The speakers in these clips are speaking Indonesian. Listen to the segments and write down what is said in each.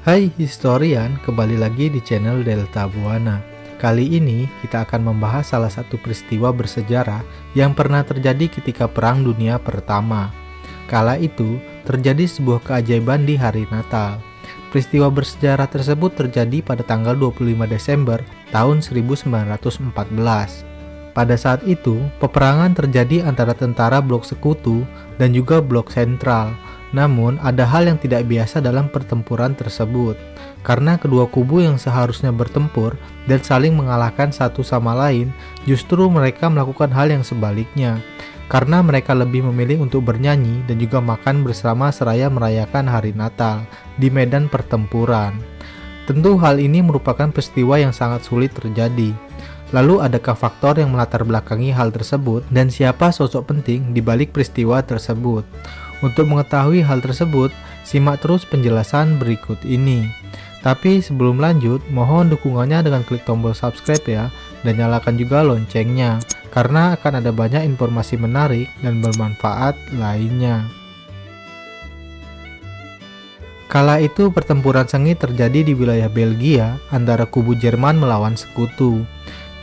Hai historian, kembali lagi di channel Delta Buana. Kali ini kita akan membahas salah satu peristiwa bersejarah yang pernah terjadi ketika Perang Dunia Pertama. Kala itu, terjadi sebuah keajaiban di hari Natal. Peristiwa bersejarah tersebut terjadi pada tanggal 25 Desember tahun 1914. Pada saat itu, peperangan terjadi antara tentara blok sekutu dan juga blok sentral. Namun, ada hal yang tidak biasa dalam pertempuran tersebut, karena kedua kubu yang seharusnya bertempur dan saling mengalahkan satu sama lain, justru mereka melakukan hal yang sebaliknya, karena mereka lebih memilih untuk bernyanyi dan juga makan bersama seraya merayakan hari Natal di medan pertempuran. Tentu hal ini merupakan peristiwa yang sangat sulit terjadi. Lalu adakah faktor yang melatar belakangi hal tersebut dan siapa sosok penting di balik peristiwa tersebut? Untuk mengetahui hal tersebut, simak terus penjelasan berikut ini. Tapi sebelum lanjut, mohon dukungannya dengan klik tombol subscribe ya, dan nyalakan juga loncengnya, karena akan ada banyak informasi menarik dan bermanfaat lainnya. Kala itu pertempuran sengit terjadi di wilayah Belgia antara kubu Jerman melawan sekutu.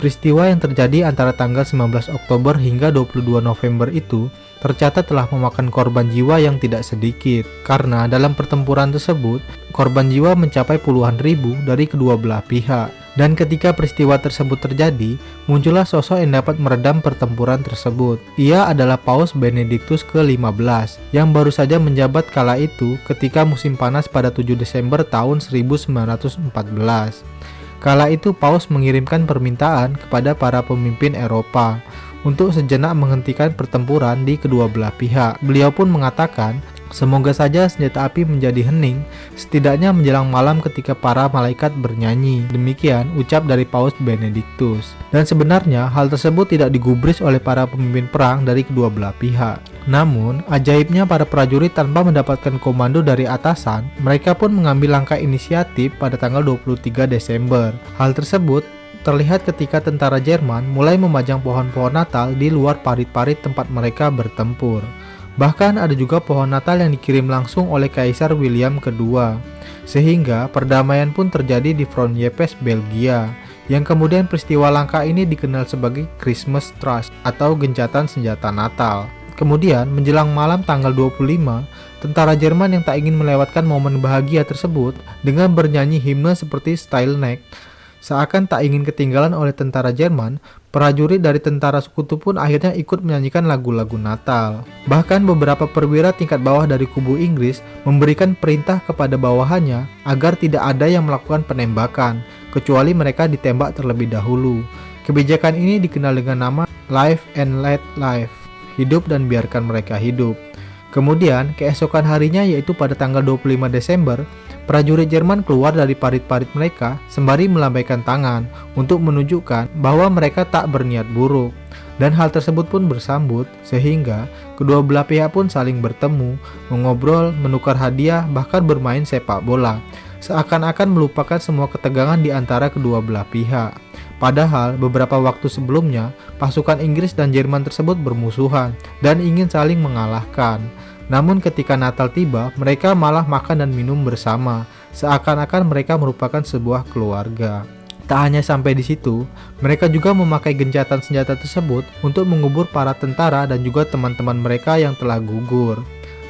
Peristiwa yang terjadi antara tanggal 19 Oktober hingga 22 November itu tercatat telah memakan korban jiwa yang tidak sedikit, karena dalam pertempuran tersebut, korban jiwa mencapai puluhan ribu dari kedua belah pihak. Dan ketika peristiwa tersebut terjadi, muncullah sosok yang dapat meredam pertempuran tersebut. Ia adalah Paus Benediktus ke-15, yang baru saja menjabat kala itu ketika musim panas pada 7 Desember tahun 1914. Kala itu Paus mengirimkan permintaan kepada para pemimpin Eropa untuk sejenak menghentikan pertempuran di kedua belah pihak. Beliau pun mengatakan, semoga saja senjata api menjadi hening, setidaknya menjelang malam ketika para malaikat bernyanyi. Demikian ucap dari Paus Benediktus. Dan sebenarnya hal tersebut tidak digubris oleh para pemimpin perang dari kedua belah pihak. Namun, ajaibnya para prajurit tanpa mendapatkan komando dari atasan, mereka pun mengambil langkah inisiatif pada tanggal 23 Desember. Hal tersebut terlihat ketika tentara Jerman mulai memajang pohon-pohon Natal di luar parit-parit tempat mereka bertempur. Bahkan ada juga pohon Natal yang dikirim langsung oleh Kaisar William II. Sehingga perdamaian pun terjadi di Front Ypres, Belgia, yang kemudian peristiwa langka ini dikenal sebagai Christmas Truce atau gencatan senjata Natal. Kemudian menjelang malam tanggal 25, tentara Jerman yang tak ingin melewatkan momen bahagia tersebut dengan bernyanyi himne seperti Stille Nacht. Seakan tak ingin ketinggalan oleh tentara Jerman, prajurit dari tentara sekutu pun akhirnya ikut menyanyikan lagu-lagu Natal. Bahkan beberapa perwira tingkat bawah dari kubu Inggris memberikan perintah kepada bawahannya agar tidak ada yang melakukan penembakan, kecuali mereka ditembak terlebih dahulu. Kebijakan ini dikenal dengan nama Live and Let Live, hidup dan biarkan mereka hidup. Kemudian, keesokan harinya yaitu pada tanggal 25 Desember, prajurit Jerman keluar dari parit-parit mereka sembari melambaikan tangan untuk menunjukkan bahwa mereka tak berniat buruk. Dan hal tersebut pun bersambut, sehingga kedua belah pihak pun saling bertemu, mengobrol, menukar hadiah, bahkan bermain sepak bola. Seakan-akan melupakan semua ketegangan di antara kedua belah pihak. Padahal beberapa waktu sebelumnya, pasukan Inggris dan Jerman tersebut bermusuhan dan ingin saling mengalahkan. Namun ketika Natal tiba, mereka malah makan dan minum bersama, seakan-akan mereka merupakan sebuah keluarga. Tak hanya sampai di situ, mereka juga memakai gencatan senjata tersebut untuk mengubur para tentara dan juga teman-teman mereka yang telah gugur.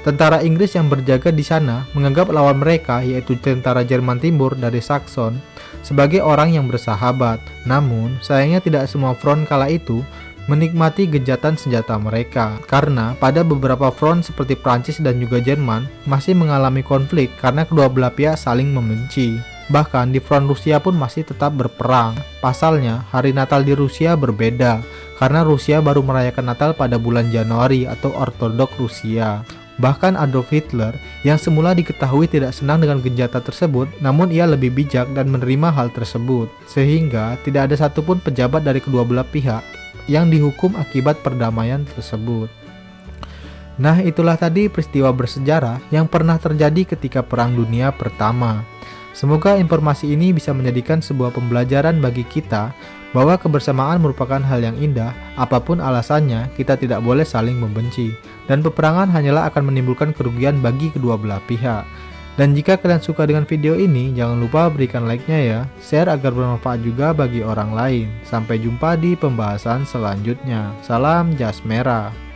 Tentara Inggris yang berjaga di sana menganggap lawan mereka, yaitu tentara Jerman Timur dari Saxon, sebagai orang yang bersahabat. Namun, sayangnya tidak semua front kala itu menikmati gencatan senjata mereka, karena pada beberapa front seperti Prancis dan juga Jerman masih mengalami konflik karena kedua belah pihak saling membenci. Bahkan di front Rusia pun masih tetap berperang. Pasalnya, hari Natal di Rusia berbeda, karena Rusia baru merayakan Natal pada bulan Januari atau Ortodok Rusia. Bahkan Adolf Hitler yang semula diketahui tidak senang dengan gencatan tersebut, namun ia lebih bijak dan menerima hal tersebut, sehingga tidak ada satupun pejabat dari kedua belah pihak yang dihukum akibat perdamaian tersebut. Nah, itulah tadi peristiwa bersejarah yang pernah terjadi ketika Perang Dunia Pertama. Semoga informasi ini bisa menjadikan sebuah pembelajaran bagi kita bahwa kebersamaan merupakan hal yang indah, apapun alasannya kita tidak boleh saling membenci, dan peperangan hanyalah akan menimbulkan kerugian bagi kedua belah pihak. Dan jika kalian suka dengan video ini, jangan lupa berikan like-nya ya, share agar bermanfaat juga bagi orang lain. Sampai jumpa di pembahasan selanjutnya. Salam jas merah.